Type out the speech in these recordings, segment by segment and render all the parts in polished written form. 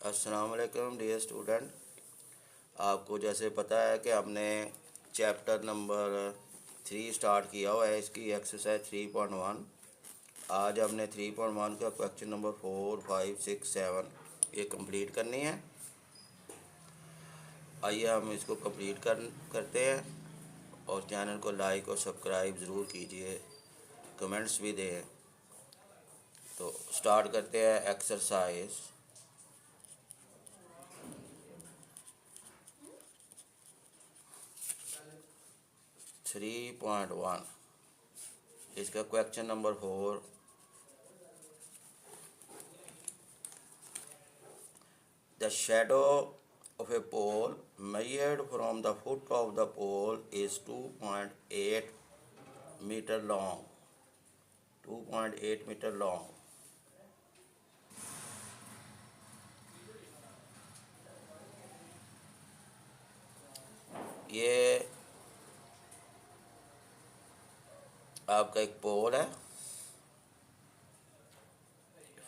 अस्सलाम वालेकुम dear student. आपको जैसे पता है कि हमने चैप्टर नंबर 3 स्टार्ट किया हुआ है, इसकी एक्सरसाइज 3.1। आज हमने 3.1 का क्वेश्चन नंबर 4, 5, 6, 7 ये कंप्लीट करनी है। आइए हम इसको कंप्लीट करते हैं और चैनल को लाइक और सब्सक्राइब ज़रूर कीजिए, कमेंट्स भी दें। तो स्टार्ट करते हैं एक्सरसाइज। थ्री पॉइंट वन, इसका question number 4। The shadow of a pole measured from the foot of the pole is 2.8 meter long. 2.8 meter long. ये आपका एक पोल है।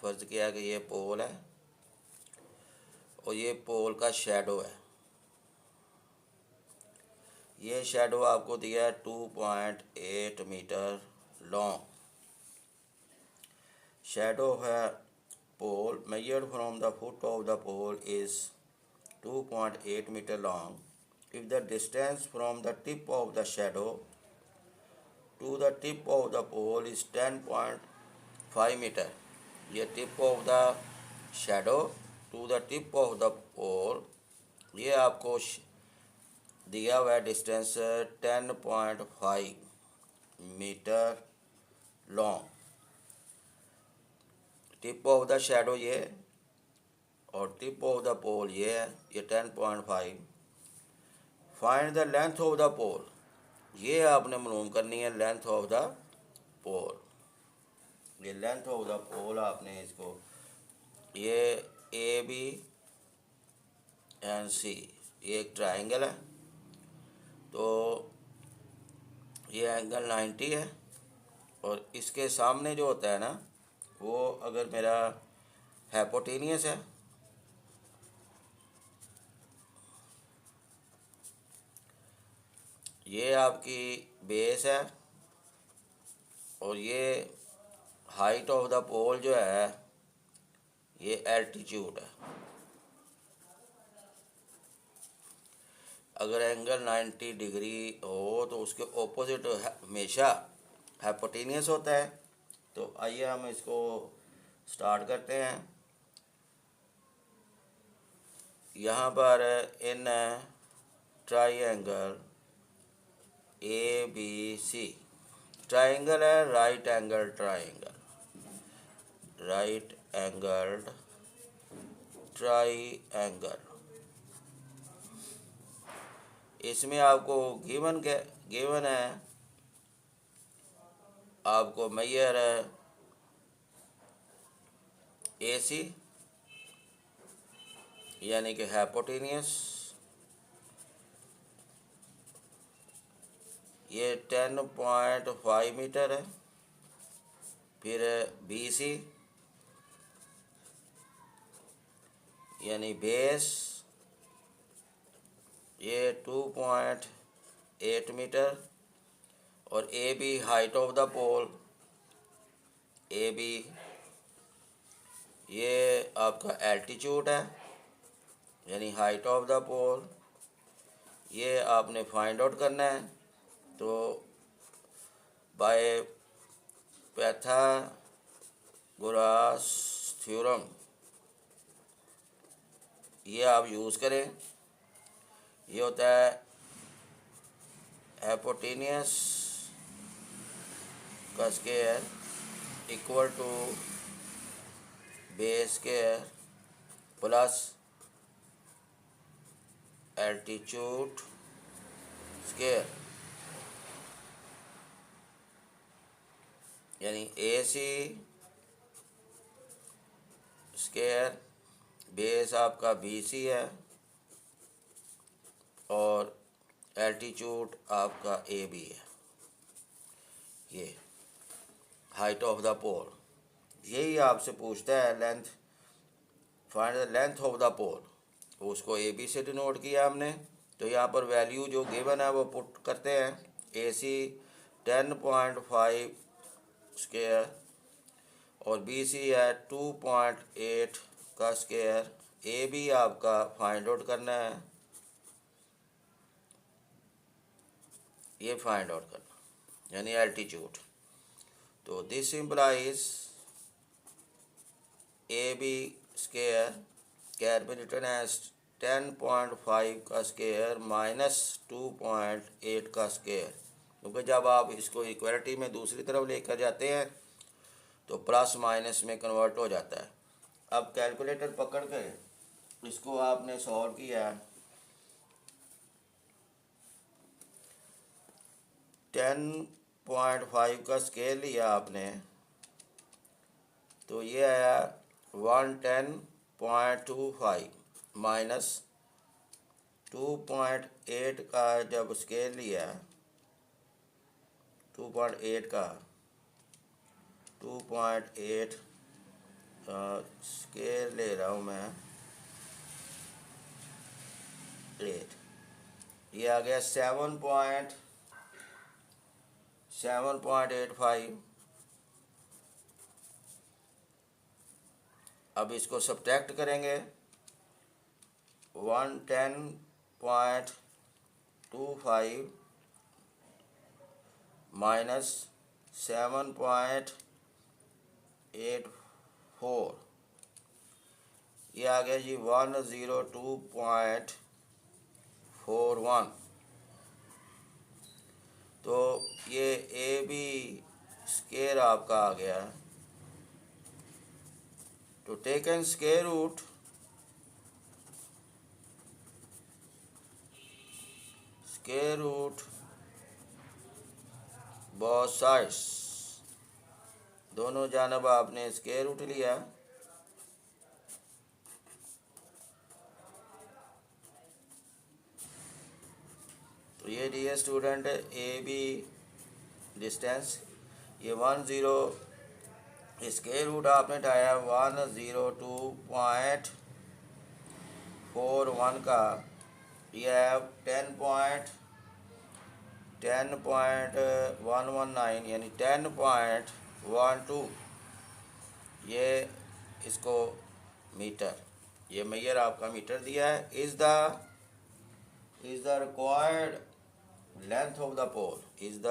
फर्ज किया कि ये पोल है और ये पोल का शैडो है। ये शैडो आपको दिया है 2.8 मीटर लॉन्ग। शैडो है पोल measured from the foot of the pole is 2.8 meter long. If the distance from the tip of the shadow to the tip of the pole is 10.5 meter, ये tip of the shadow to the tip of the pole, ये आपको दिया हुआ है distance 10.5 metre long. Tip of the shadow ये और tip of the pole ये है, ये 10.5। Find the length of the pole, ये आपने मालूम करनी है लेंथ ऑफ द पोल। ये लेंथ ऑफ द पोल आपने इसको, ये ए बी एंड सी, ये एक ट्राइंगल है तो ये एंगल 90 है और इसके सामने जो होता है ना, वो अगर मेरा हाइपोटेनियस है, ये आपकी बेस है और ये हाइट ऑफ द पोल जो है ये एल्टीट्यूड है। अगर एंगल 90 डिग्री हो तो उसके ऑपोजिट हमेशा हाइपोटेनियस होता है। तो आइए हम इसको स्टार्ट करते हैं। यहाँ पर in triangle A B C, triangle है right angle triangle, right angled triangle. इसमें आपको गिवन है आपको मेजर ए सी यानी कि हाइपोटेनियस, ये 10.5 मीटर है। फिर बी सी यानी बेस, ये 2.8 मीटर। और A B height of the pole, A B ये आपका एल्टीट्यूड है यानी हाइट ऑफ द पोल। ये आपने फाइंड आउट करना है। तो बाय पाइथागोरस थ्योरम ये आप यूज़ करें। ये होता है हाइपोटेनियस का square equal to base square plus altitude square, यानी ए सी स्क्वायर, बेस आपका बी सी है और एल्टीट्यूड आपका ए बी है। ये हाइट ऑफ द पोल, यही आपसे पूछता है length find the length of the pole, उसको ए बी से डिनोट किया हमने। तो यहाँ पर वैल्यू जो गिवन है वो पुट करते हैं। ए सी 10.5 स्क्वायर और बी सी है 2.8 का स्क्वायर। ए बी आपका फाइंड आउट करना है, ये फाइंड आउट करना यानी एल्टीट्यूड। तो this implies A B square can be written as 10.5 का स्क्वायर माइनस 2.8 का स्क्वायर, क्योंकि जब आप इसको इक्वलिटी में दूसरी तरफ लेकर जाते हैं तो प्लस माइनस में कन्वर्ट हो जाता है। अब कैलकुलेटर पकड़ कर इसको आपने सॉल्व किया। 10.5 का स्केल लिया आपने, तो ये आया 110.25 माइनस 2.8 का जब स्केल लिया 2.8 का 2.8 स्केल ले रहा हूँ मैं 8, ये आ गया 7.85। अब इसको सब्ट्रैक्ट करेंगे 110.25 माइनस 7.84, ये आ गया जी 102.41। तो ये ए बी स्केयर आपका आ गया। तो taken square root both sides, दोनों जानब आपने स्केयर रूट लिया। तो ये dear student A B distance, ये 10 स्केयर रूट आपने उठाया 102.41 का, ये है 10.119 यानी 10.12, ये इसको मीटर, ये मेजर आपका मीटर दिया है। Is the required length of the pole, is the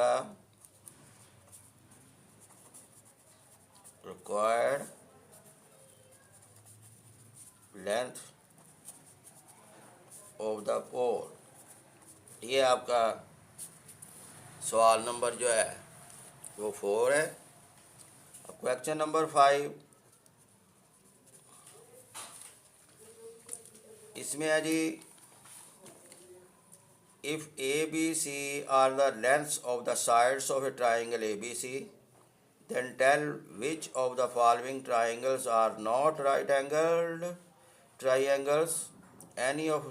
required length of the pole, ये आपका सवाल नंबर जो है वो 4 है। अब क्वेश्चन नंबर 5, इसमें है जी if ABC are the lengths of the sides of a triangle ABC, then tell which of the following triangles are not right angled triangles. Any of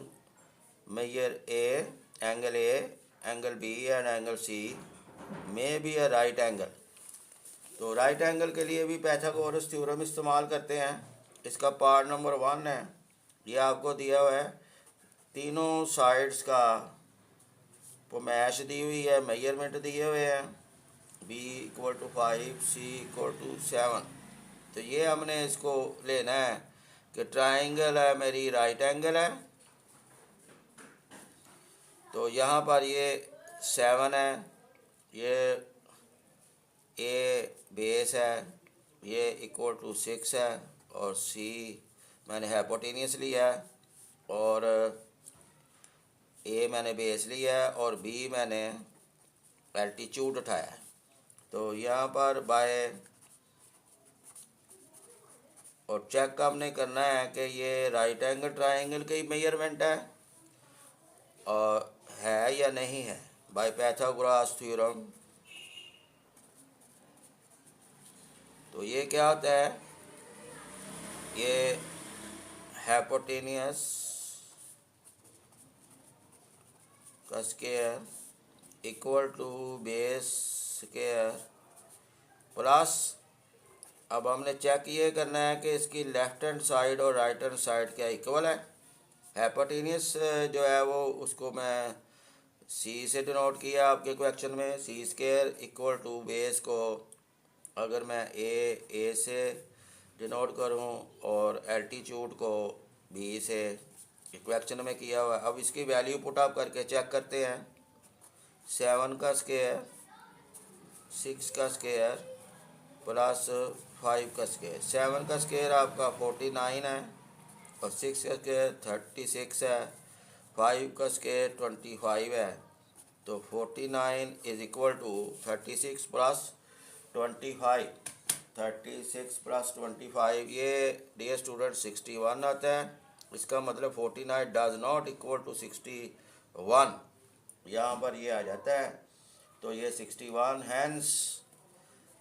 measure A, angle B and angle C may be a right angle. तो right angle के लिए भी Pythagoras theorem इस्तेमाल करते हैं। इसका part number 1 है, ये आपको दिया हुआ है। तीनों साइड्स का मैश दी हुई है, मेजरमेंट दिए हुए हैं, B = 5, C = 7। तो ये हमने इसको लेना है कि ट्राइंगल है मेरी राइट एंगल है। तो यहाँ पर ये 7 है, ये A बेस है, ये = 6 है और C मैंने हाइपोटेनियस लिया है और A मैंने बेस लिया है और B मैंने एल्टीट्यूड उठाया है। तो यहाँ पर बाय और चेक हमने करना है कि ये राइट एंगल ट्राइंगल की मेजरमेंट है और है या नहीं है बाय पाइथागोरस थ्योरम। तो ये क्या होता है, ये हाइपोटेनियस का स्क्वायर = बेस स्क्वायर प्लस अब हमने चेक ये करना है कि इसकी लेफ्ट हैंड साइड और राइट हैंड साइड क्या इक्वल है। हाइपोटेनियस जो है वो उसको मैं सी से डिनोट किया आपके क्वेश्चन में, सी स्क्वायर इक्वल टू बेस को अगर मैं ए से डिनोट करूं और एल्टीट्यूड को बी से, क्वेश्चन में किया हुआ है। अब इसकी वैल्यू पुट अप करके चेक करते हैं। 7 का स्क्वायर, 6 का स्क्वायर प्लस 5 का स्क्वायर। 7 का स्क्वायर आपका 49 है और 6 का स्क्वायर 36 है, 5 का स्क्वायर 25 है। तो 49 is equal to 36 plus 25, 36 plus 25 ये डियर स्टूडेंट 61 आता है। इसका मतलब 49 डज नॉट इक्वल टू 61, यहाँ पर ये आ जाता है। तो ये 61 हैंस,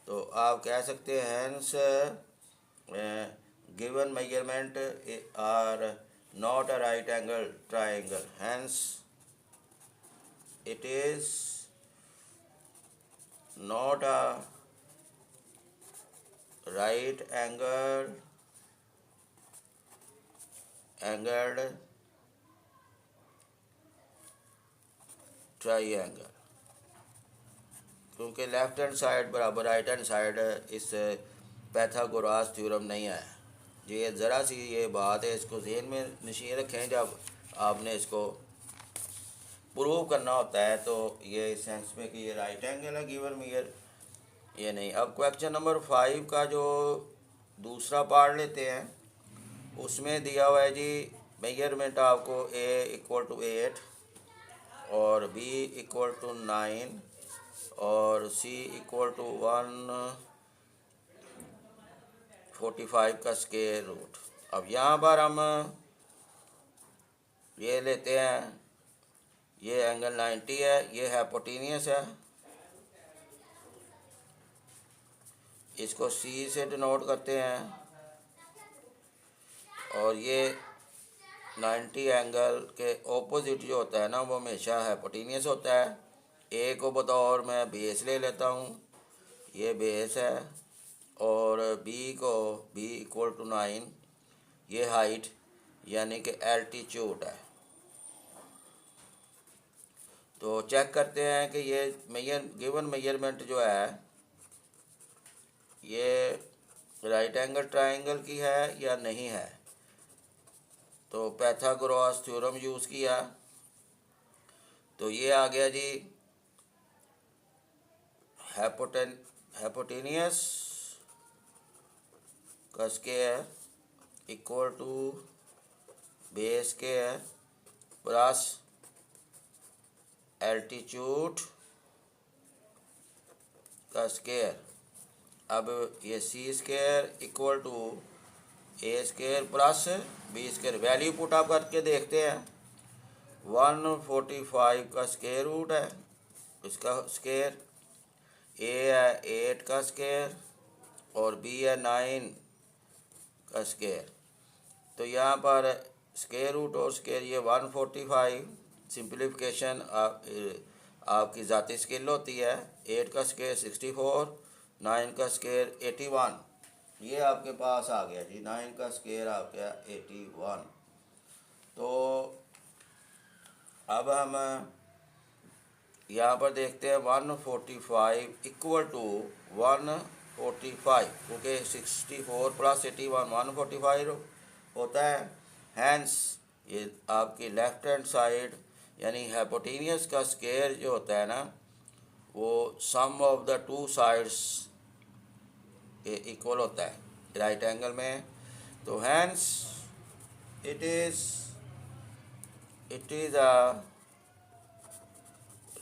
तो आप कह सकते हैं hence given measurement are not a right angle triangle, hence it is not a right angled triangle, क्योंकि लेफ्ट हैंड साइड बराबर राइट हैंड साइड इस पैथागोरस थ्योरम नहीं है। ये ज़रा सी ये बात है, इसको ज़हन में नशीन रखें जब आपने इसको प्रूव करना होता है। तो ये इस सेंस में कि ये राइट एंगल है गिवन मेयर, ये नहीं। अब क्वेश्चन नंबर 5 का जो दूसरा पार्ट लेते हैं, उसमें दिया हुआ है जी मेजरमेंट आपको ए इक्वल टू 8 और बी इक्वल टू 9 और सी इक्वल टू 145 का स्क्वायर रूट। अब यहाँ पर हम ये लेते हैं, ये एंगल 90 है, ये हाइपोटेनियस है, इसको सी से डिनोट करते हैं। और ये 90 एंगल के ऑपोजिट जो होता है ना वो हमेशा हाइपोटेनियस होता है। ए को बतौर मैं बेस ले लेता हूँ, ये बेस है, और बी को बी इक्वल टू 9, ये हाइट यानी कि एल्टीट्यूड है। तो चेक करते हैं कि ये गिवन मेजरमेंट जो है ये राइट एंगल ट्राइंगल की है या नहीं है। तो पैथागोरस थ्योरम यूज़ किया, तो ये आ गया जी हाइपोटेनियस का square equal to base square plus altitude का स्क्वायर। अब ये C square equal to A square plus B square, value put up करके देखते हैं। 145 का स्क्वायर रूट है, इसका स्क्वायर, ए है 8 का स्क्वायर और बी है 9 का स्क्वायर। तो यहाँ पर स्क्वायर रूट और स्क्वायर ये 145, सिंप्लीफिकेशन आपकी ज़ाती स्किल होती है। 8 का स्क्वायर 64, 9 का स्क्वायर 81, ये आपके पास आ गया जी, 9 का स्क्वायर आ गया 81। तो अब हम यहाँ पर देखते हैं 145 इक्वल टू 145, क्योंकि 64 प्लस 81 145 होता है। हैंस ये आपकी लेफ्ट हैंड साइड यानी हाइपोटेनियस का स्क्वायर जो होता है ना वो sum of the two sides equal होता है राइट एंगल में। तो hence it is a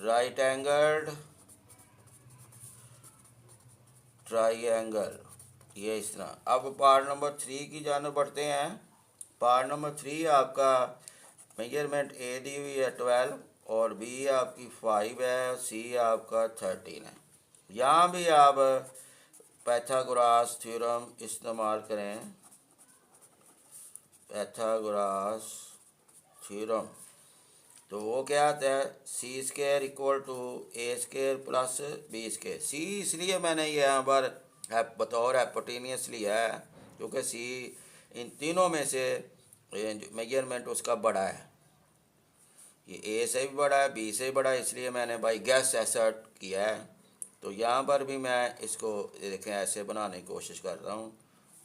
right angled triangle, ये इस तरह। अब पार्ट नंबर 3 की जानब बढ़ते हैं। पार्ट नंबर 3 आपका मेजरमेंट ए दी हुई है 12 और बी आपकी 5 है, सी आपका 13 है। यहाँ भी आप पैथागोरस थ्योरम इस्तेमाल करें, पैथागोरस थ्योरम। तो वो क्या आता है, C square equal to A square plus B square. C इसलिए मैंने यहाँ पर बतौर हाइपोटेनियस लिया है, क्योंकि सी इन तीनों में से मेजरमेंट उसका बड़ा है। ये ए से भी बड़ा है, बी से भी बड़ा है, इसलिए मैंने बाई गैस एसर्ट किया है। तो यहाँ पर भी मैं इसको देखें ऐसे बनाने की कोशिश कर रहा हूँ।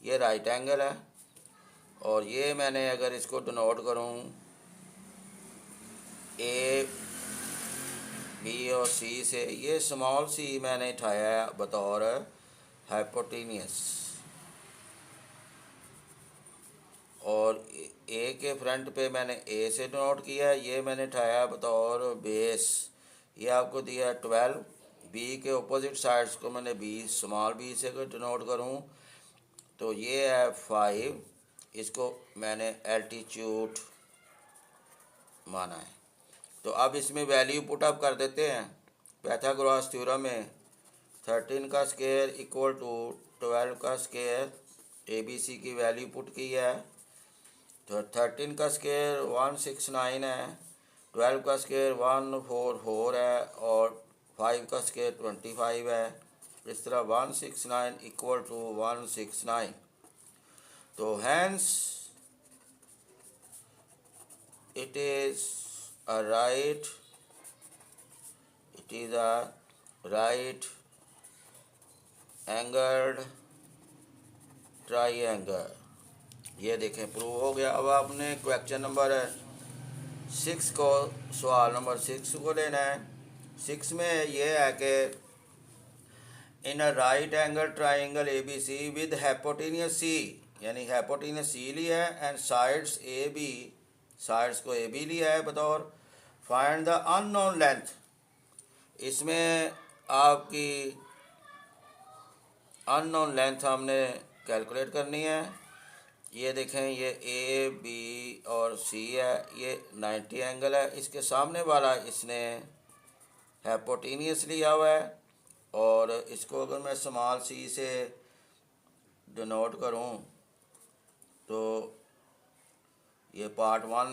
ये राइट एंगल है, और ये मैंने अगर इसको डिनोट करूँ ए बी और सी से, ये स्मॉल सी मैंने उठाया है बतौर हाइपोटेनियस, और ए के फ्रंट पे मैंने ए से डिनोट किया है, ये मैंने उठाया बतौर बेस, ये आपको दिया है 12। बी के अपोजिट साइड्स को मैंने बी स्मॉल बी से अगर डिनोट करूँ तो ये है 5, इसको मैंने एल्टीट्यूड माना है। तो अब इसमें वैल्यू पुट अप कर देते हैं। पाइथागोरस थ्योरम में 13 का स्क्वायर इक्वल टू 12 का स्क्वायर, ए बी सी की वैल्यू पुट की है। तो 13 का स्क्वायर 169 है, 12 का स्क्वायर 144 है, और 5 का स्क्वायर 25 है। इस तरह 169 इक्वल टू 169। तो hence it is a right angled triangle। ये देखें प्रूव हो गया। अब आपने क्वेश्चन नंबर 6 को, सवाल नंबर 6 को लेना है। 6 में ये है कि in a right angle triangle A B C with hypotenuse C, यानी हाइपोटेनियस सी लिया है and sides A B, sides को ए बी लिया है बतौर, फाइंड द अननोन लेंथ। इसमें आपकी अननोन लेंथ हमने कैलकुलेट करनी है। ये देखें, ये ए बी और सी है, ये 90 एंगल है, इसके सामने वाला इसने हाइपोटेनियस लिया हुआ है, और इसको अगर मैं स्मॉल सी से डिनोट करूं तो ये पार्ट वन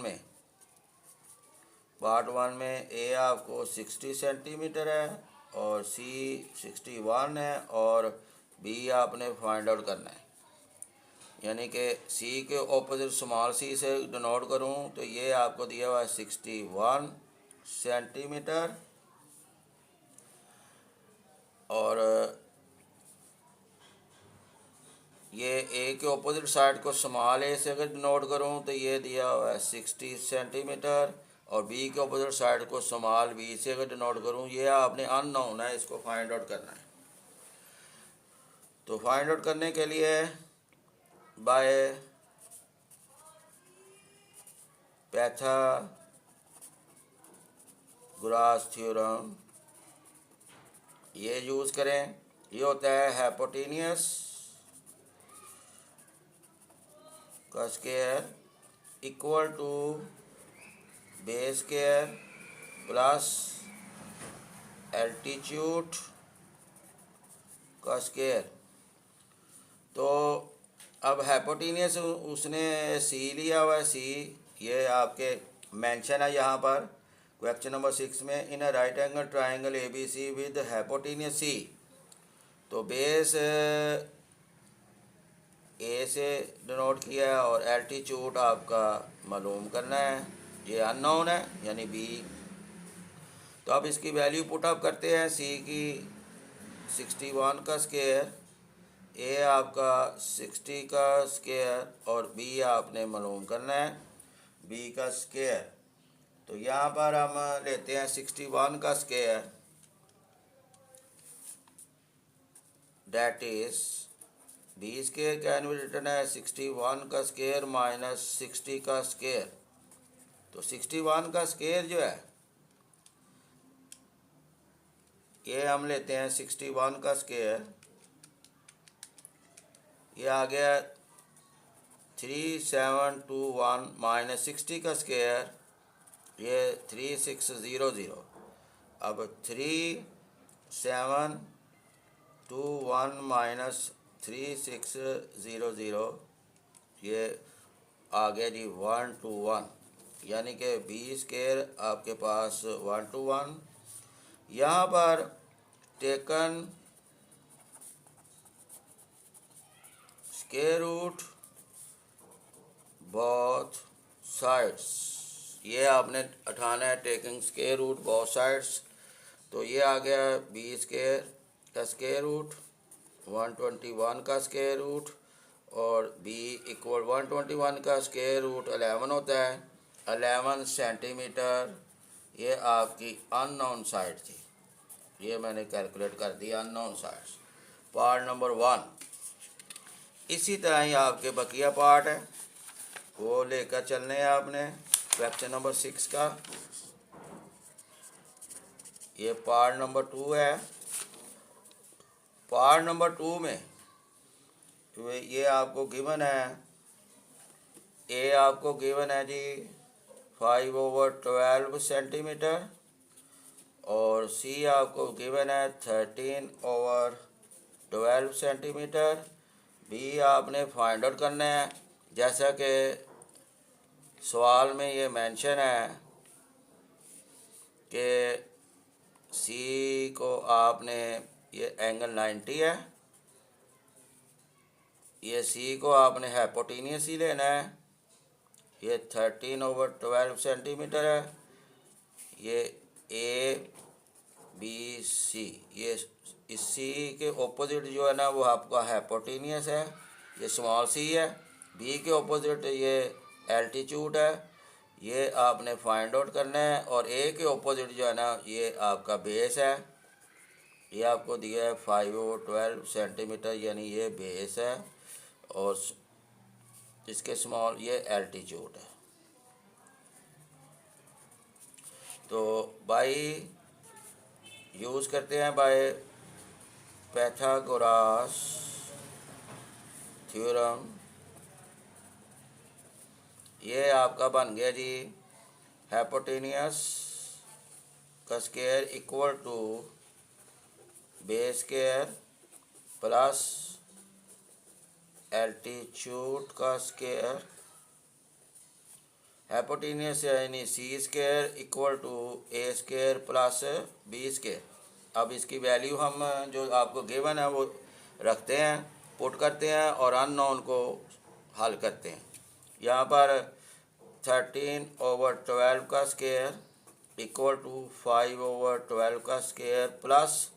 में ए आपको 60 सेंटीमीटर है और सी 61 है, और बी आपने फाइंड आउट करना है। यानी कि सी के ऑपोजिट स्मॉल सी से डिनोट करूं तो ये आपको दिया हुआ है 61 सेंटीमीटर, और ये ए के ऑपोजिट साइड को स्मॉल ए से अगर डिनोट करूं तो ये दिया हुआ है 60 सेंटीमीटर, और बी के ऑपोजिट साइड को स्मॉल बी से अगर डिनोट करूं, ये आपने अननोन है, इसको फाइंड आउट करना है। तो फाइंड आउट करने के लिए बाय पाइथागोरस थ्योरम ये यूज़ करें। ये होता है हाइपोटेनियस का square equal to base square plus altitude का स्क्वायर। तो अब हाइपोटेनियस उसने सी लिया हुआ है, सी ये आपके मेंशन है यहाँ पर क्वेश्चन नंबर 6 में, in a right angle triangle A B C with hypotenuse C. तो बेस ए से डिनोट किया है, और एल्टीट्यूड आपका मालूम करना है, ये अननोन है यानी बी। तो अब इसकी वैल्यू पुट अप करते हैं। सी की 61 का स्क्वायर, ए आपका 60 का स्क्वायर, और बी आपने मालूम करना है बी का स्क्वायर। तो यहाँ पर हम लेते हैं 61 का square, that is B square can be written है 61 का स्क्वायर माइनस 60 का स्क्वायर। तो 61 का स्क्वायर जो है ये हम लेते हैं 61 का स्क्वायर, ये आ गया 3721 माइनस 60 का स्क्वायर, ये 3600। अब 3721 माइनस 3600, ये आ गया जी 1 to 1, यानी कि बी स्क्वायर आपके पास 1 to 1। यहाँ पर taken square root both sides, ये आपने उठाना है taking square root both sides. तो ये आ गया बी स्क्वायर का स्क्वायर रूट 121 का स्क्वायर रूट, और बी इक्वल 121 का स्क्वायर रूट 11 होता है, 11 सेंटीमीटर। ये आपकी अननोन साइड थी, ये मैंने कैलकुलेट कर दिया अननोन साइड्स, पार्ट नंबर 1। इसी तरह ही आपके बकिया पार्ट है, वो लेकर चलने हैं आपने क्वेश्चन नंबर 6 का। ये पार्ट नंबर 2 है। पार्ट नंबर 2 में ये आपको गिवन है, ए आपको गिवन है जी 5/12 सेंटीमीटर, और सी आपको गिवन है 13/12 सेंटीमीटर। बी आपने फाइंड आउट करना है, जैसा कि सवाल में ये मेंशन है कि सी को आपने, ये एंगल 90 है, ये सी को आपने हाइपोटेनियस ही लेना है। ये 13/12 सेंटीमीटर है। ये ए बी सी, ये इस सी के ऑपोजिट जो है ना वो आपका हाइपोटेनियस है, ये स्मॉल सी है। बी के ऑपोजिट ये एल्टीट्यूड है, ये आपने फाइंड आउट करना है। और ए के ऑपोजिट जो है ना ये आपका बेस है, ये आपको दिया है 5/12 सेंटीमीटर, यानी ये बेस है, और इसके स्मॉल ये एल्टीट्यूड है। तो बाई यूज़ करते हैं बाय पैथागोरस थ्योरम। ये आपका बन गया जी हाइपोटेनियस का square equal to base square plus altitude का स्क्वायर। हाइपोटेनियस यानी C square equal to A square plus B square. अब इसकी वैल्यू हम जो आपको गिवन है वो रखते हैं, पुट करते हैं और अननोन को हल करते हैं। यहाँ पर 13/12 का स्क्वायर इक्वल टू 5/12 का square plus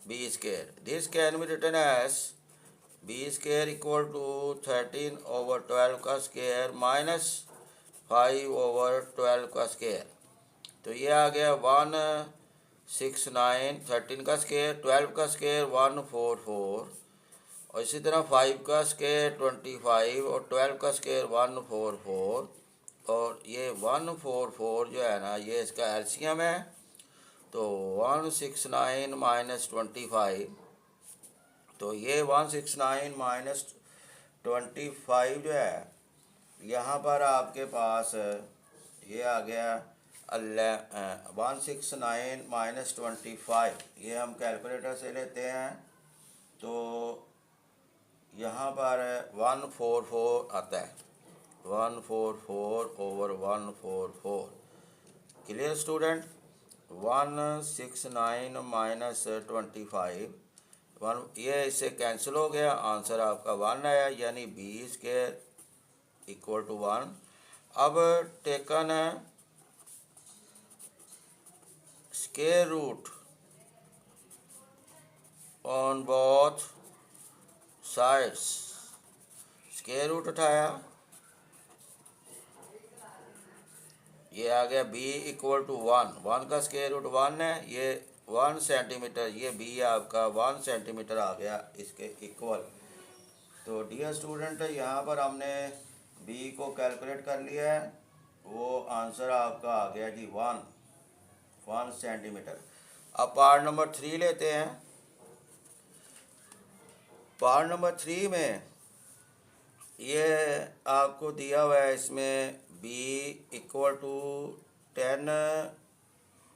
B square. This can be written as B square equal to 13/12 का स्क्वायर माइनस 5/12 का स्क्वायर। तो ये आ गया 169, 13 का स्क्वायर, 12 का स्क्वायर 144, और इसी तरह 5 का स्क्वायर 25 और 12 का स्क्वायर 144, और ये 144 जो है ना ये इसका एलसीएम है। तो 169 माइनस 25, तो ये 169 माइनस 25 जो है यहाँ पर आपके पास ये आ गया 169 माइनस 25, ये हम कैलकुलेटर से लेते हैं। तो यहाँ पर 144 आता है, 144/144। Clear student? 169 माइनस 25, ये इससे कैंसिल हो गया, आंसर आपका 1 आया, यानी बी स्क्वायर इक्वल टू 1। अब taken square root on both sides, square root उठाया, ये आ गया b इक्वल टू 1, 1 का स्क्वायर रूट 1 है, ये 1 सेंटीमीटर, ये b आपका 1 सेंटीमीटर आ गया इसके इक्वल। तो डियर स्टूडेंट यहाँ पर हमने b को कैलकुलेट कर लिया है, वो आंसर आपका आ गया जी 1 सेंटीमीटर। अब पार्ट नंबर 3 लेते हैं। पार्ट नंबर 3 में ये आपको दिया हुआ है, इसमें b इक्वल टू 10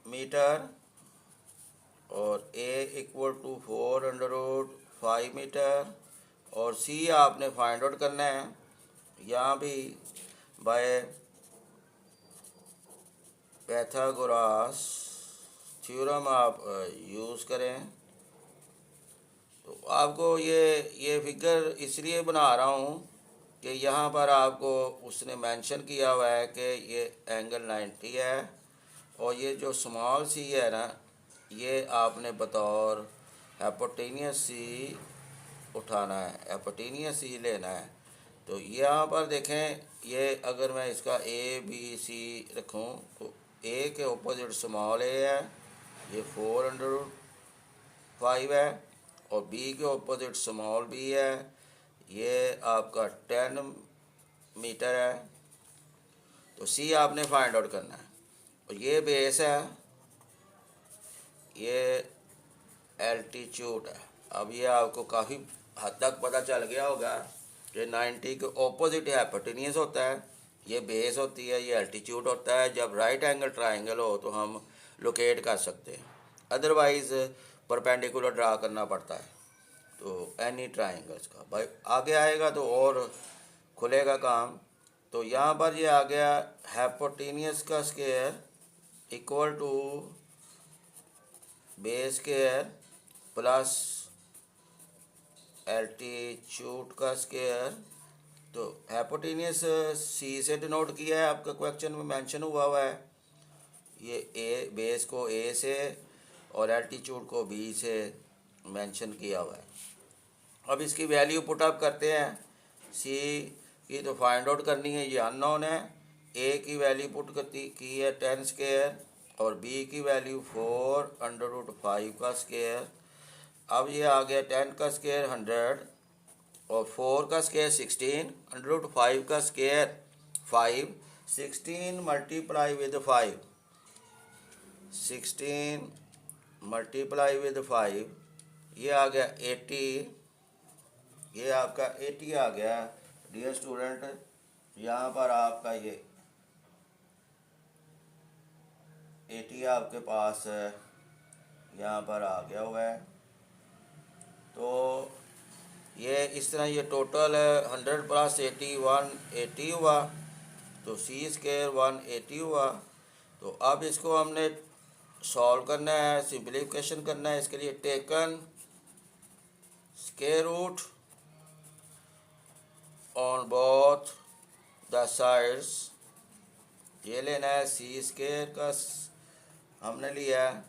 मीटर और a इक्वल टू 4/5 मीटर, और c आपने फाइंड आउट करना है। यहाँ भी बाय पैथागोरस थ्योरम आप यूज़ करें। तो आपको ये फिगर इसलिए बना रहा हूँ कि यहाँ पर आपको उसने मेंशन किया हुआ है कि ये एंगल 90 है, और ये जो स्मॉल सी है ना, ये आपने बतौर हाइपोटेनियस सी उठाना है, हाइपोटेनियस सी लेना है। तो यहाँ पर देखें, ये अगर मैं इसका ए बी सी रखूँ तो ए के ऑपोजिट स्मॉल ए है, ये 4/5 है, और बी के ऑपोजिट स्मॉल बी है, ये आपका 10 मीटर है। तो सी आपने फाइंड आउट करना है। और ये बेस है, ये एल्टीट्यूड है। अब ये आपको काफ़ी हद तक पता चल गया होगा कि 90 के ऑपोजिट हाइपोटेनियस होता है, ये बेस होती है, ये एल्टीट्यूड होता है। जब राइट एंगल ट्राइंगल हो तो हम लोकेट कर सकते हैं, अदरवाइज़ परपेंडिकुलर ड्रा करना पड़ता है। तो एनी ट्राइंगल्स का भाई आगे आएगा तो और खुलेगा काम। तो यहाँ पर ये आ गया हाइपोटेनियस का square equal to base square plus altitude का स्क्वायर। तो हाइपोटेनियस सी से डिनोट किया है, आपका क्वेश्चन में मेंशन हुआ है। ये ए बेस को ए से और एल्टीट्यूड को बी से मेंशन किया हुआ है। अब इसकी वैल्यू पुट अप करते हैं। सी की तो फाइंड आउट करनी है, ये अननोन है। ए की वैल्यू पुट की है 10 स्क्वायर, और बी की वैल्यू 4/5 का स्क्वायर। अब ये आ गया 10 का स्क्वायर 100, और 4 का स्क्वायर 16/5 का square 5। 16 multiply with 5, 16 multiply with 5, ये आ गया 80। ये आपका 80 आ गया डियर स्टूडेंट। यहाँ पर आपका ये 80 आपके पास यहाँ पर आ गया हुआ है। तो ये इस तरह ये टोटल 100 प्लस 80 180 हुआ, तो सी स्क्वायर 180 हुआ। तो अब इसको हमने सॉल्व करना है, सिंप्लीफिकेशन करना है। इसके लिए taken square root on both the sides, ये लेना है। सी स्क्वायर का हमने लिया है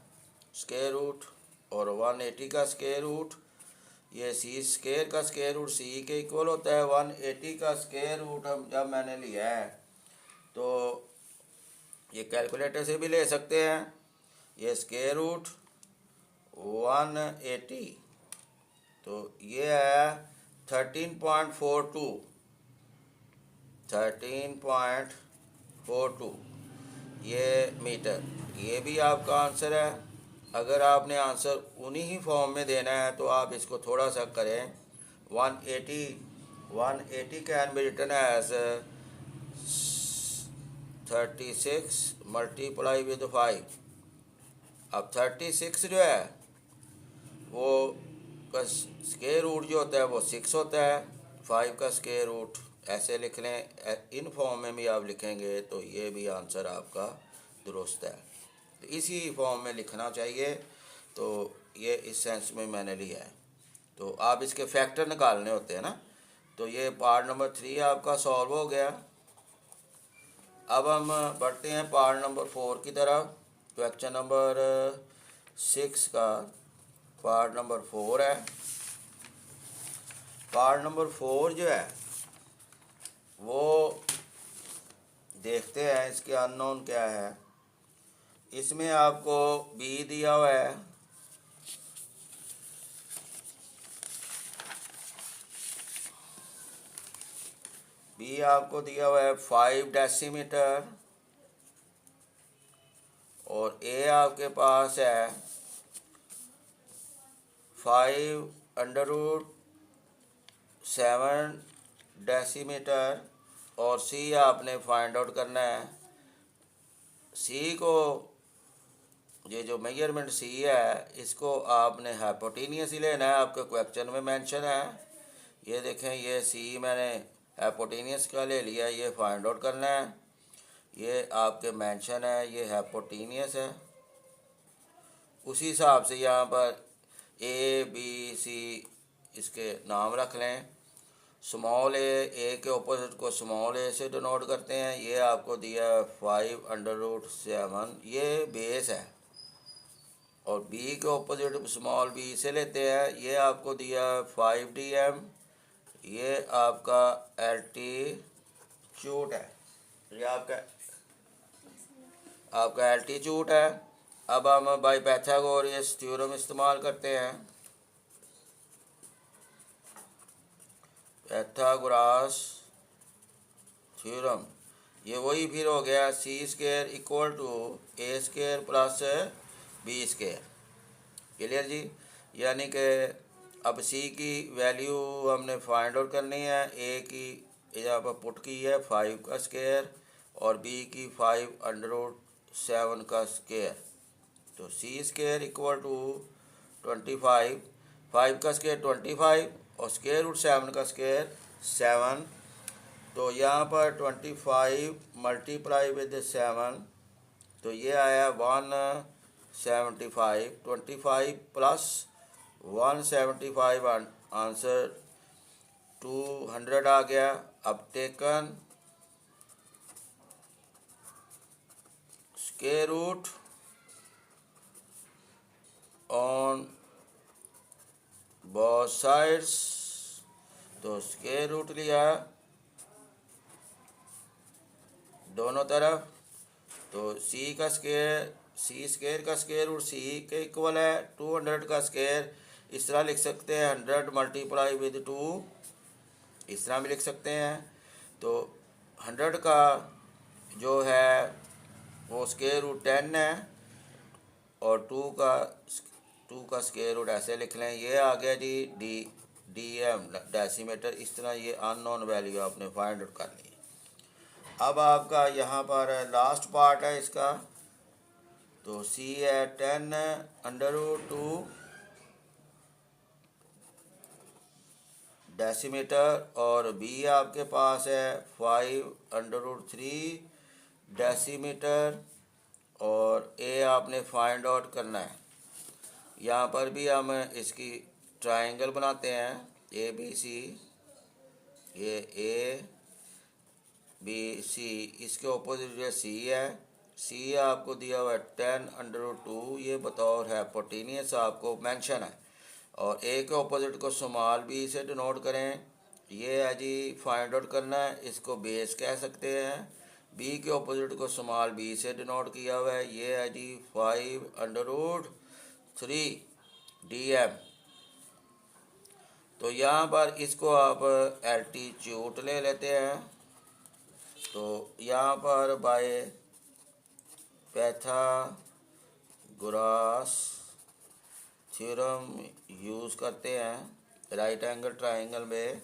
स्क्वायर रूट, और 180 का स्क्वायर रूट। ये सी स्क्वायर का स्क्वायर रूट सी के इक्वल होता है। 180 का स्क्वायर रूट हम जब मैंने लिया है, तो ये कैलकुलेटर से भी ले सकते हैं। ये स्क्वायर रूट 180, तो ये है 13.42, 13.42 ये मीटर। ये भी आपका आंसर है। अगर आपने आंसर उन्हीं ही फॉर्म में देना है तो आप इसको थोड़ा सा करें। 180 can be written as 36 multiply with 5। अब 36 जो है वो का स्क्वायर रूट जो होता है वो 6 होता है। 5 का स्क्वायर रूट ऐसे लिख लें, इन फॉर्म में भी आप लिखेंगे तो ये भी आंसर आपका दुरुस्त है। तो इसी फॉर्म में लिखना चाहिए। तो ये इस सेंस में मैंने लिया है। तो आप इसके फैक्टर निकालने होते हैं ना। तो ये पार्ट नंबर 3 आपका सॉल्व हो गया। अब हम बढ़ते हैं पार्ट नंबर 4 की तरफ। क्वेश्चन नंबर 6 का पार्ट नंबर 4 है। पार्ट नंबर 4 जो है वो देखते हैं इसके अननोन क्या है। इसमें आपको बी दिया हुआ है, बी आपको दिया हुआ है 5 डेसीमीटर, और ए आपके पास है 5√7 डेसीमीटर, और सी आपने फाइंड आउट करना है। सी को ये जो मेजरमेंट सी है इसको आपने हाइपोटेनियस ही लेना है, आपके क्वेश्चन में मेंशन है। ये देखें, ये सी मैंने हाइपोटेनियस का ले लिया, ये फाइंड आउट करना है। ये आपके मेंशन है, ये हाइपोटेनियस है। उसी हिसाब से यहाँ पर ए बी सी इसके नाम रख लें। स्मॉल ए के ऑपोजिट को स्मॉल ए से डिनोट करते हैं। ये आपको दिया 5√7, ये बेस है। और बी के ऑपोजिट स्मॉल बी से लेते हैं, ये आपको दिया 5dm, ये आपका एल्टीट्यूड है, ये आपका एल्टीट्यूड है। अब हम बाय पाइथागोरस थ्योरम इस्तेमाल करते हैं। पाइथागोरस थ्योरम, ये वही फिर हो गया c² equal to a² plus b²। Clear जी। यानी कि अब c की वैल्यू हमने फाइंड आउट करनी है। a की यहाँ पर पुट की है 5 का स्क्वायर और b की 5√7 का स्क्वायर। तो c² इक्वल टू 25, 5 का स्क्वायर 25 और √7 का स्क्वायर 7। तो यहाँ पर 25 मल्टीप्लाई विद 7, तो ये आया 175। 25 प्लस 175 आंसर 200 आ गया। अब taken square root on both sides, तो स्क्वायर रूट लिया दोनों तरफ। तो c का स्क्वायर, c² का स्क्वायर रूट c के इक्वल है। 200 का स्क्वायर इस तरह लिख सकते हैं 100 मल्टीप्लाई विद 2, इस तरह भी लिख सकते हैं। तो 100 का जो है वो स्क्वायर रूट 10 है और 2 का स्क्वायर रूट ऐसे लिख लें। ये आ गया जी dm डेसीमीटर। इस तरह ये अननोन वैल्यू आपने फाइंड आउट कर ली। अब आपका यहाँ पर लास्ट पार्ट है इसका। तो c है 10√2 डेसीमीटर और b आपके पास है 5√3 डेसीमीटर और a आपने फाइंड आउट करना है। यहाँ पर भी हम इसकी ट्रायंगल बनाते हैं ABC, ये ABC, इसके ऑपोजिट जो C है, C आपको दिया हुआ है 10√2, ये बतौर हाइपोटेनियस आपको मेंशन है। और A के ऑपोजिट को स्मॉल b से डिनोट करें। ये है जी फाइंड आउट करना है, इसको बेस कह सकते हैं। B के ऑपोजिट को स्मॉल b से डिनोट किया हुआ है। ये है जी 5√3 dm। तो यहाँ पर इसको आप एल्टीट्यूड ले लेते हैं। तो यहाँ पर बाय पाइथागोरस थ्योरम यूज़ करते हैं राइट एंगल ट्रायंगल में।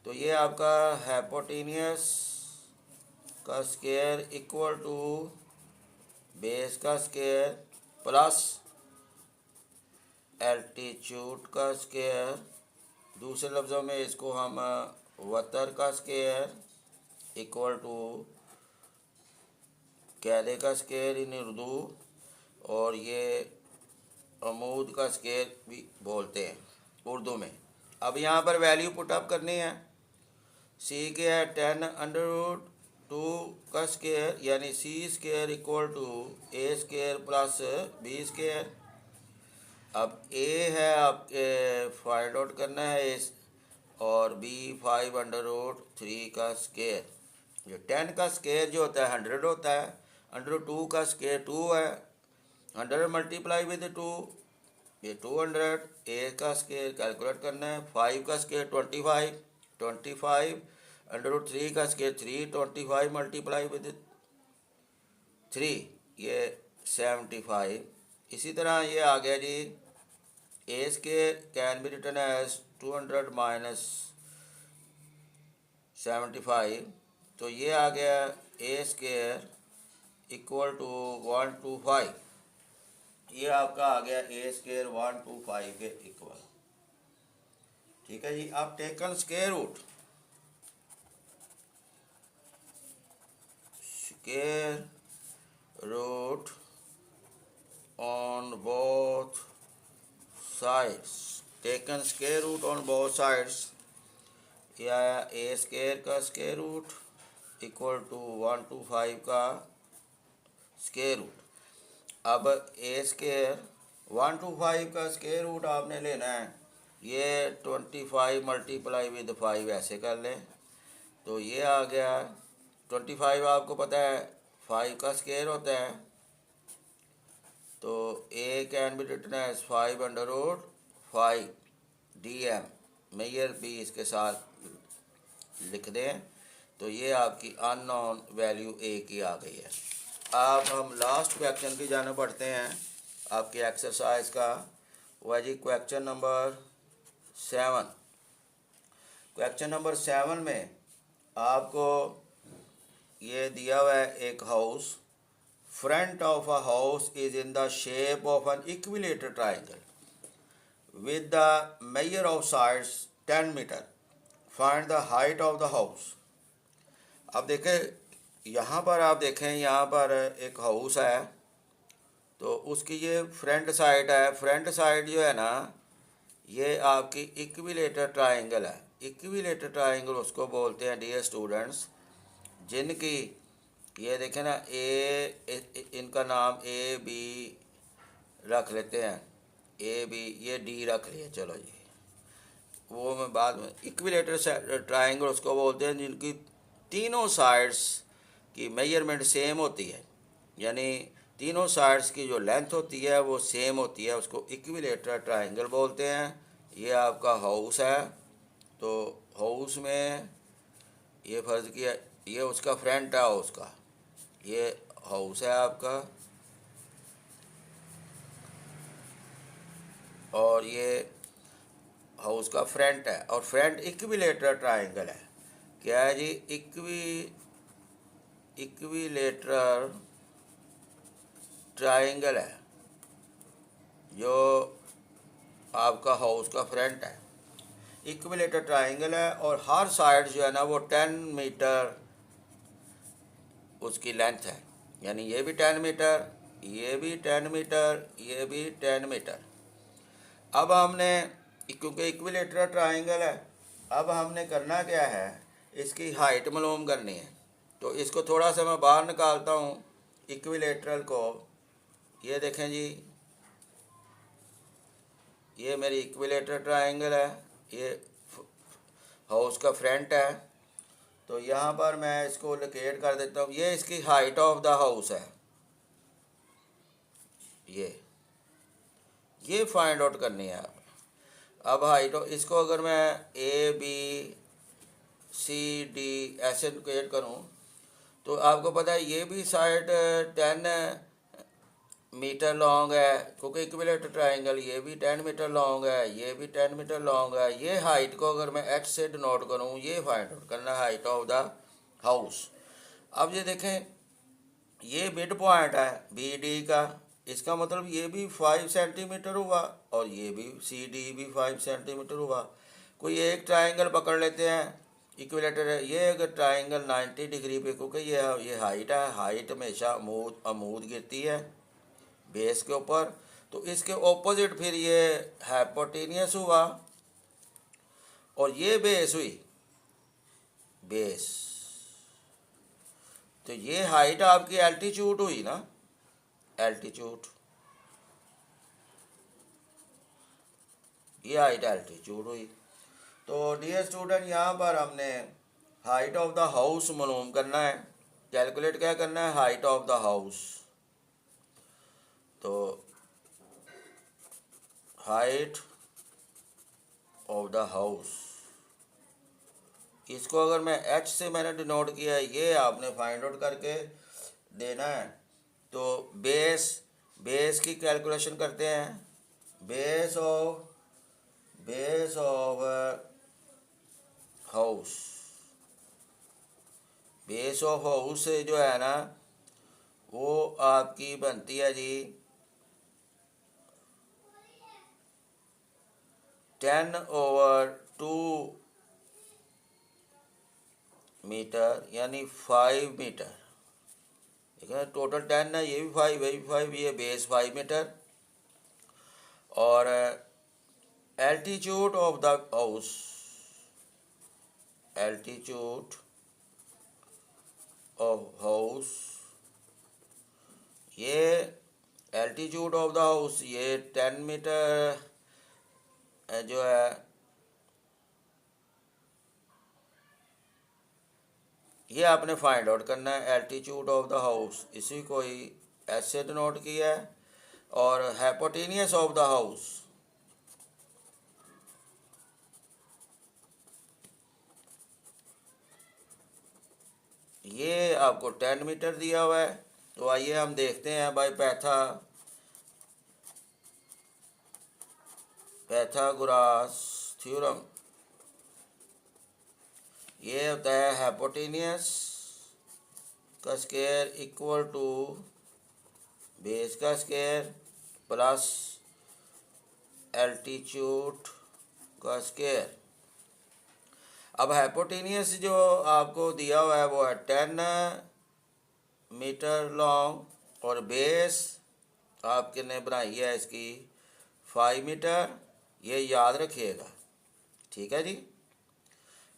तो ये आपका हाइपोटेनियस का स्क्वायर इक्वल टू बेस का स्क्वायर प्लस एल्टीट्यूड का स्क्वायर। दूसरे लफ्ज़ों में इसको हम वतर का स्क्वायर इक्वल टू कैदे का स्क्वायर इन उर्दू, और ये अमूद का स्क्वायर भी बोलते हैं उर्दू में। अब यहाँ पर वैल्यू पुट अप करनी है। c के है 10√2 का स्क्वायर यानी c² equal to a² plus b²। अब a है आपके फाइंड आउट करना है इस, और b 5√3 का स्क्वायर। जो 10 का स्क्वायर जो होता है 100 होता है, √2 का स्क्वायर 2 है, 100 मल्टीप्लाई विद 2, ये 200। a का स्क्वायर कैलकुलेट करना है। 5 का स्क्वायर 25, 25 √3 का स्क्वायर 3, 25 मल्टीप्लाई विद 3, ये 75। इसी तरह ये आ गया जी a² can be written as 200 minus 75। तो ये आ गया a² इक्वल टू 125। ये आपका आ गया a² 125 के इक्वल। ठीक है जी। अब taken square root on both sides taken square root on both sides, या ए स्केयर का स्केयर रूट इक्वल टू 125 का स्केयर रूट। अब ए स्केयर 125 का स्केयर रूट आपने लेना है, ये 25 मल्टीप्लाई विद 5 ऐसे कर लें तो ये आ गया 25। आपको पता है 5 का स्केयर होता है, तो A can be written as 5/5 DM मेजर भी इसके साथ लिख दें, तो ये आपकी अननोन वैल्यू ए की आ गई है। अब हम लास्ट क्वेश्चन की जाने पढ़ते हैं आपके एक्सरसाइज का, वह जी क्वेश्चन नंबर 7। क्वेश्चन नंबर 7 में आपको ये दिया हुआ है एक house, front of a house is in the shape of an equilateral triangle with the measure of sides 10 metre, find the height of the house. अब देखें यहाँ पर, आप देखें यहाँ पर एक हाउस है, तो उसकी ये फ्रंट साइड है। फ्रंट साइड जो है ना, ये आपकी इक्विलेटरल ट्राइंगल है। इक्विलेटरल ट्राइंगल उसको बोलते हैं डियर स्टूडेंट्स, जिनकी ये देखें ना, इनका नाम ए बी रख लेते हैं, ए बी, ये डी रख लिया, चलो जी, वो मैं बाद में। इक्विलेटरल ट्राइंगल उसको बोलते हैं जिनकी तीनों साइड्स की मेजरमेंट सेम होती है, यानी तीनों साइड्स की जो लेंथ होती है वो सेम होती है, उसको इक्विलेटरल ट्राइंगल बोलते हैं। ये आपका हाउस है, तो हाउस में ये फर्ज किया, ये उसका फ्रंट है हाउस का, ये हाउस है आपका, और ये हाउस का फ्रंट है, और फ्रंट इक्विलेटरल ट्राइंगल है। क्या है जी? इक्विलेटरल ट्राइंगल है जो आपका हाउस का फ्रंट है, इक्विलेटरल ट्राइंगल है, और हर साइड जो है ना वो 10 मीटर उसकी लेंथ है, यानी ये भी 10 मीटर, ये भी 10 मीटर, ये भी 10 मीटर। अब हमने, क्योंकि इक्विलेटरल ट्राइंगल है, अब हमने करना क्या है, इसकी हाइट मालूम करनी है। तो इसको थोड़ा सा मैं बाहर निकालता हूँ इक्विलेटरल को। ये देखें जी, ये मेरी इक्विलेटरल ट्राइंगल है, ये हाउस का फ्रंट है, तो यहाँ पर मैं इसको लोकेट कर देता हूँ। ये इसकी हाइट ऑफ द हाउस है, ये फाइंड आउट करनी है। अब हाइट, इसको अगर मैं ए बी सी डी ऐसे लोकेट करूँ, तो आपको पता है ये भी साइड 10 मीटर लॉन्ग है, क्योंकि इक्विलेटरल ट्राइंगल, ये भी 10 मीटर लॉन्ग है, ये भी 10 मीटर लॉन्ग है। ये हाइट को अगर मैं एच से डिनोट करूँ, ये फाइंड आउट करना है हाइट ऑफ द हाउस। अब ये देखें, ये मिड पॉइंट है बी डी का, इसका मतलब ये भी 5 सेंटीमीटर हुआ, और ये भी सी डी भी 5 सेंटीमीटर हुआ। कोई एक ट्राइंगल पकड़ लेते हैं, इक्विलेटर है ये, अगर ट्राइंगल 90 डिग्री पे, क्योंकि ये हाइट है, हाइट हमेशा अमूद गिरती है बेस के ऊपर, तो इसके ऑपोजिट फिर ये हाइपोटेनियस हुआ, और ये बेस हुई, बेस, तो ये हाइट आपकी एल्टीट्यूड हुई ना, एल्टीट्यूड, ये हाइट एल्टीट्यूड हुई। तो डियर स्टूडेंट, यहाँ पर हमने हाइट ऑफ द हाउस मालूम करना है, कैलकुलेट क्या करना है, हाइट ऑफ द हाउस। तो हाइट ऑफ द हाउस, इसको अगर मैं एच से मैंने डिनोट किया है, ये आपने फाइंड आउट करके देना है। तो बेस की कैलकुलेशन करते हैं, base of house, base of house से जो है ना, वो आपकी बनती है जी 10/2 मीटर, यानी 5 मीटर। ठीक है, टोटल 10 है, ये भी 5, ये भी 5, ये बेस 5 मीटर, और altitude of the house, altitude of house, ये एल्टीट्यूड ऑफ द हाउस ये 10 मीटर जो है ये आपने फाइंड आउट करना है। एल्टीट्यूड ऑफ द हाउस इसी को ही ऐसे डिनोट किया है। और हाइपोटेनियस ऑफ द हाउस ये आपको 10 मीटर दिया हुआ है। तो आइए हम देखते हैं बाय पैथागोरस थ्योरम। ये होता है हाइपोटेनियस का स्क्वायर इक्वल टू बेस का स्क्वायर प्लस एल्टीट्यूड का स्क्वायर। अब हाइपोटेनियस जो आपको दिया हुआ है वो है 10 मीटर लॉन्ग और बेस आपके ने बनाई है इसकी 5 मीटर। ये याद रखिएगा, ठीक है जी।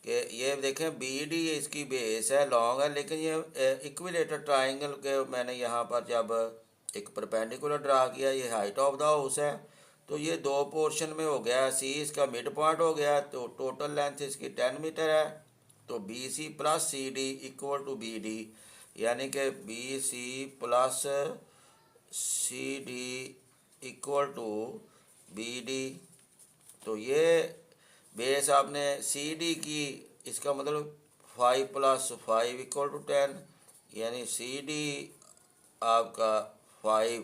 कि ये देखें बी डी इसकी बेस है, लॉन्ग है, लेकिन ये इक्विलेटर ट्राइंगल के मैंने यहाँ पर जब एक परपेंडिकुलर ड्रा किया, ये हाइट ऑफ द हाउस है, तो ये दो पोर्शन में हो गया। सी इसका मिड पॉइंट हो गया, तो टोटल लेंथ इसकी 10 मीटर है। तो B C plus C D equal to B D, यानी कि B C plus C D equal to B D. तो ये बेस आपने सी डी की, इसका मतलब 5 + 5 इक्वल टू 10, यानी सी डी आपका 5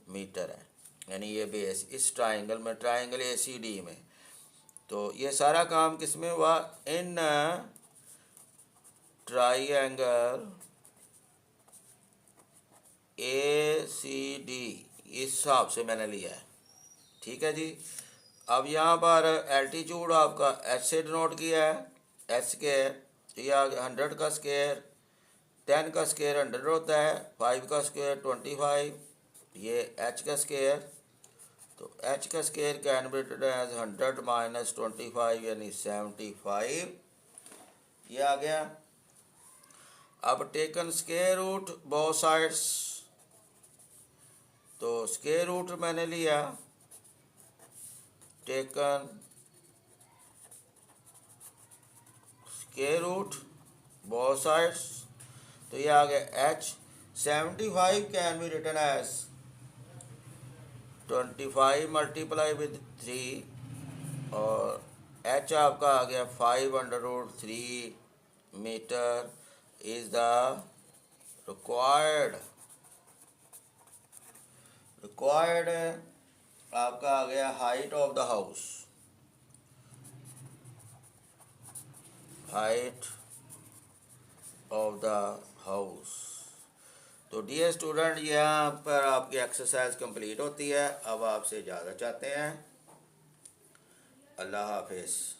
मीटर है। यानी ये बेस इस ट्राइंगल में, ट्राइंगल ए सी डी में। तो ये सारा काम किस में हुआ? इन ट्राइंगल ए सी डी, इस हिसाब से मैंने लिया है, ठीक है जी। अब यहाँ पर एल्टीट्यूड आपका एच से डिनोट किया है, एच स्क्वायर। या 100 का स्क्वायर 10 का स्क्वायर 100 होता है, 5 का स्क्वायर 25, ये एच का स्क्वायर। तो एच का square can be written as 100 minus 25 यानी 75, ये आ गया। अब taken square root both sides, तो स्क्वायर रूट मैंने लिया, taken square root both sides, तो ये आ गया H. 75 can be written as 25 multiply with 3, और एच आपका आ गया 5√3 मीटर इज द रिक्वायर्ड आपका आ गया height of the house, height of the house. तो डियर स्टूडेंट, यहाँ पर आपकी एक्सरसाइज कंप्लीट होती है। अब आपसे इजाज़त चाहते हैं। अल्लाह हाफिज़।